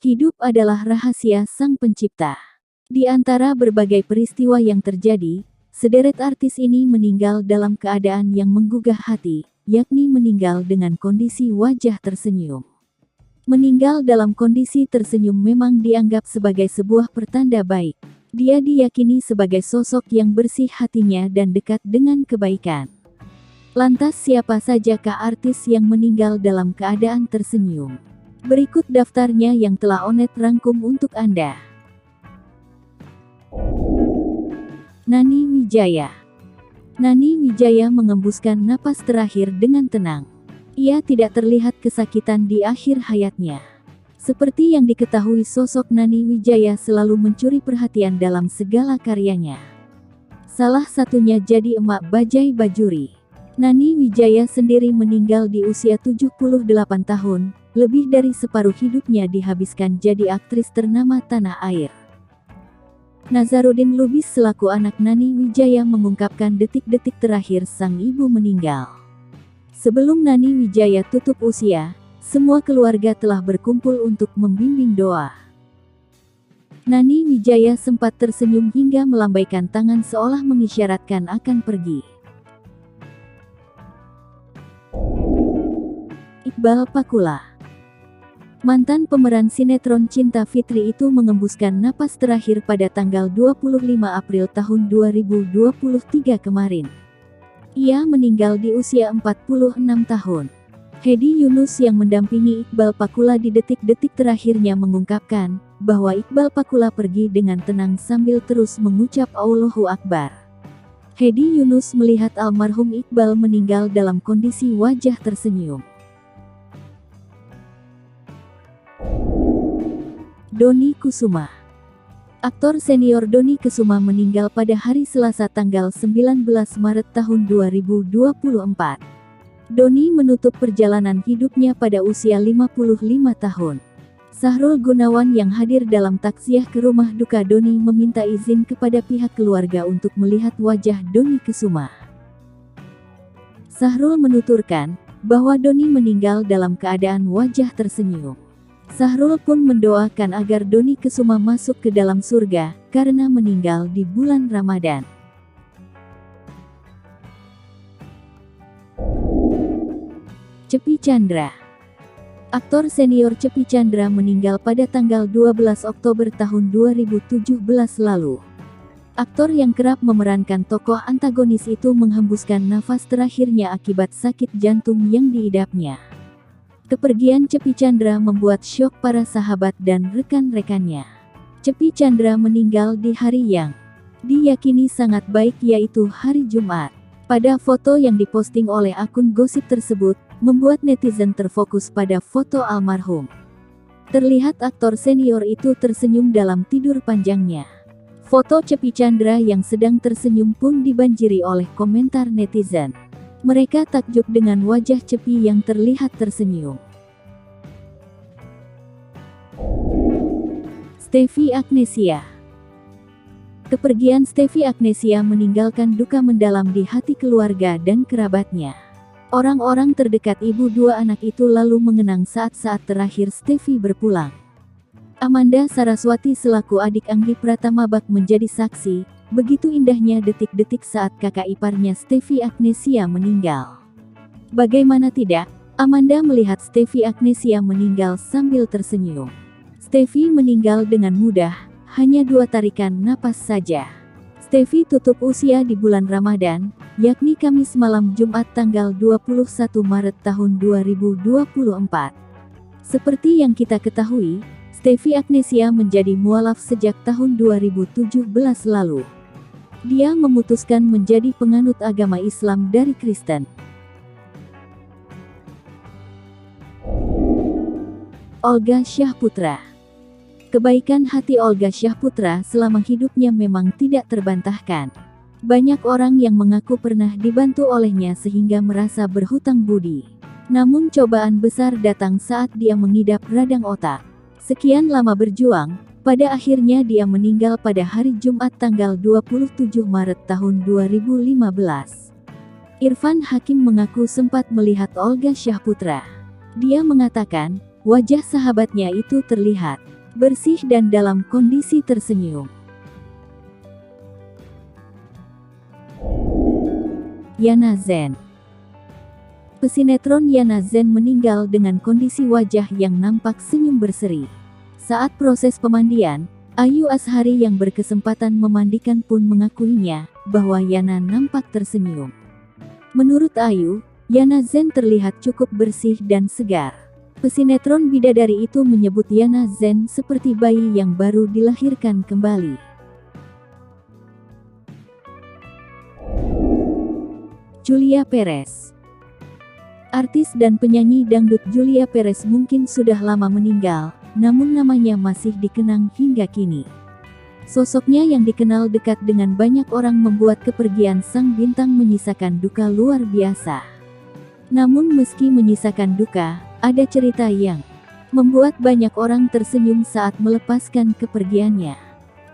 Hidup adalah rahasia Sang Pencipta. Di antara berbagai peristiwa yang terjadi, sederet artis ini meninggal dalam keadaan yang menggugah hati, yakni meninggal dengan kondisi wajah tersenyum. Meninggal dalam kondisi tersenyum memang dianggap sebagai sebuah pertanda baik. Dia diyakini sebagai sosok yang bersih hatinya dan dekat dengan kebaikan. Lantas siapa sajakah artis yang meninggal dalam keadaan tersenyum? Berikut daftarnya yang telah Onet rangkum untuk Anda. Nani Wijaya. Nani Wijaya mengembuskan napas terakhir dengan tenang. Ia tidak terlihat kesakitan di akhir hayatnya. Seperti yang diketahui, sosok Nani Wijaya selalu mencuri perhatian dalam segala karyanya. Salah satunya jadi Emak Bajai Bajuri. Nani Wijaya sendiri meninggal di usia 78 tahun, lebih dari separuh hidupnya dihabiskan jadi aktris ternama tanah air. Nazarudin Lubis selaku anak Nani Wijaya mengungkapkan detik-detik terakhir sang ibu meninggal. Sebelum Nani Wijaya tutup usia, semua keluarga telah berkumpul untuk membimbing doa. Nani Wijaya sempat tersenyum hingga melambaikan tangan seolah mengisyaratkan akan pergi. Iqbal Pakula. Mantan pemeran sinetron Cinta Fitri itu mengembuskan napas terakhir pada tanggal 25 April tahun 2023 kemarin. Ia meninggal di usia 46 tahun. Hedi Yunus yang mendampingi Iqbal Pakula di detik-detik terakhirnya mengungkapkan bahwa Iqbal Pakula pergi dengan tenang sambil terus mengucap Allahu Akbar. Hedi Yunus melihat almarhum Iqbal meninggal dalam kondisi wajah tersenyum. Dony Kusuma. Aktor senior Dony Kusuma meninggal pada hari Selasa tanggal 19 Maret tahun 2024. Dony menutup perjalanan hidupnya pada usia 55 tahun. Sahrul Gunawan yang hadir dalam takziah ke rumah duka Dony meminta izin kepada pihak keluarga untuk melihat wajah Dony Kusuma. Sahrul menuturkan bahwa Dony meninggal dalam keadaan wajah tersenyum. Sahrul pun mendoakan agar Dony Kusuma masuk ke dalam surga, karena meninggal di bulan Ramadan. Cepi Chandra. Aktor senior Cepi Chandra meninggal pada tanggal 12 Oktober tahun 2017 lalu. Aktor yang kerap memerankan tokoh antagonis itu menghembuskan nafas terakhirnya akibat sakit jantung yang diidapnya. Kepergian Cepi Chandra membuat syok para sahabat dan rekan-rekannya. Cepi Chandra meninggal di hari yang diyakini sangat baik, yaitu hari Jumat. Pada foto yang diposting oleh akun gosip tersebut, membuat netizen terfokus pada foto almarhum. Terlihat aktor senior itu tersenyum dalam tidur panjangnya. Foto Cepi Chandra yang sedang tersenyum pun dibanjiri oleh komentar netizen. Mereka takjub dengan wajah Cepi yang terlihat tersenyum. Stevie Agnesia. Kepergian Stevie Agnesia meninggalkan duka mendalam di hati keluarga dan kerabatnya. Orang-orang terdekat ibu dua anak itu lalu mengenang saat-saat terakhir Stevie berpulang. Amanda Saraswati selaku adik Anggi Pratama Bak menjadi saksi. Begitu indahnya detik-detik saat kakak iparnya Stevie Agnesia meninggal. Bagaimana tidak, Amanda melihat Stevie Agnesia meninggal sambil tersenyum. Stevie meninggal dengan mudah, hanya 2 tarikan napas saja. Stevie tutup usia di bulan Ramadan, yakni Kamis malam Jumat tanggal 21 Maret tahun 2024. Seperti yang kita ketahui, Stevie Agnesia menjadi mualaf sejak tahun 2017 lalu. Dia memutuskan menjadi penganut agama Islam dari Kristen. Olga Syahputra. Kebaikan hati Olga Syahputra selama hidupnya memang tidak terbantahkan. Banyak orang yang mengaku pernah dibantu olehnya sehingga merasa berhutang budi. Namun cobaan besar datang saat dia mengidap radang otak. Sekian lama berjuang, pada akhirnya dia meninggal pada hari Jumat tanggal 27 Maret tahun 2015. Irfan Hakim mengaku sempat melihat Olga Syahputra. Dia mengatakan, wajah sahabatnya itu terlihat bersih dan dalam kondisi tersenyum. Yana Zen. Pesinetron Yana Zen meninggal dengan kondisi wajah yang nampak senyum berseri. Saat proses pemandian, Ayu Azhari yang berkesempatan memandikan pun mengakuinya bahwa Yana nampak tersenyum. Menurut Ayu, Yana Zen terlihat cukup bersih dan segar. Pesinetron bidadari itu menyebut Yana Zen seperti bayi yang baru dilahirkan kembali. Julia Perez. Artis dan penyanyi dangdut Julia Perez mungkin sudah lama meninggal, namun namanya masih dikenang hingga kini. Sosoknya yang dikenal dekat dengan banyak orang membuat kepergian sang bintang menyisakan duka luar biasa. Namun meski menyisakan duka, ada cerita yang membuat banyak orang tersenyum saat melepaskan kepergiannya.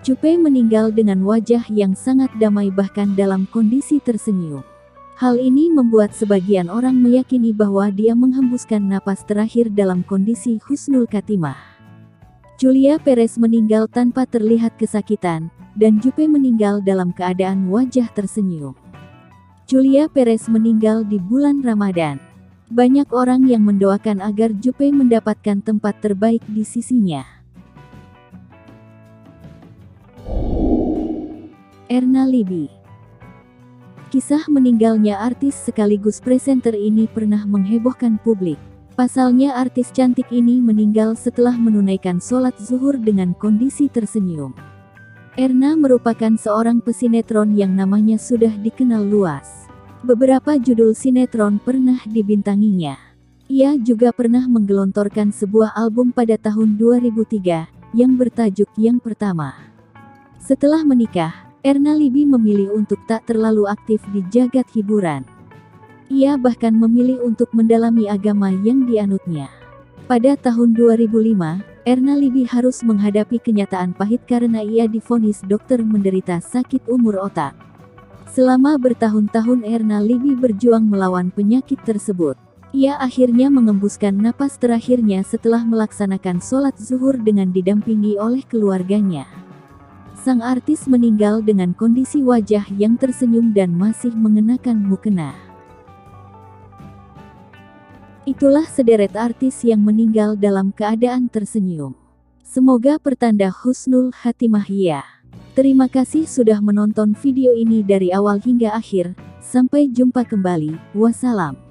Juppe meninggal dengan wajah yang sangat damai bahkan dalam kondisi tersenyum. Hal ini membuat sebagian orang meyakini bahwa dia menghembuskan napas terakhir dalam kondisi husnul khatimah. Julia Perez meninggal tanpa terlihat kesakitan, dan Juppe meninggal dalam keadaan wajah tersenyum. Julia Perez meninggal di bulan Ramadan. Banyak orang yang mendoakan agar Juppe mendapatkan tempat terbaik di sisinya. Erna Libby. Kisah meninggalnya artis sekaligus presenter ini pernah menghebohkan publik. Pasalnya artis cantik ini meninggal setelah menunaikan sholat zuhur dengan kondisi tersenyum. Erna merupakan seorang pesinetron yang namanya sudah dikenal luas. Beberapa judul sinetron pernah dibintanginya. Ia juga pernah menggelontorkan sebuah album pada tahun 2003, yang bertajuk Yang Pertama. Setelah menikah, Erna Libby memilih untuk tak terlalu aktif di jagat hiburan. Ia bahkan memilih untuk mendalami agama yang dianutnya. Pada tahun 2005, Erna Libby harus menghadapi kenyataan pahit karena ia divonis dokter menderita sakit umur otak. Selama bertahun-tahun Erna Libby berjuang melawan penyakit tersebut. Ia akhirnya mengembuskan napas terakhirnya setelah melaksanakan sholat zuhur dengan didampingi oleh keluarganya. Sang artis meninggal dengan kondisi wajah yang tersenyum dan masih mengenakan mukena. Itulah sederet artis yang meninggal dalam keadaan tersenyum. Semoga pertanda husnul khatimah ya. Terima kasih sudah menonton video ini dari awal hingga akhir. Sampai jumpa kembali. Wassalam.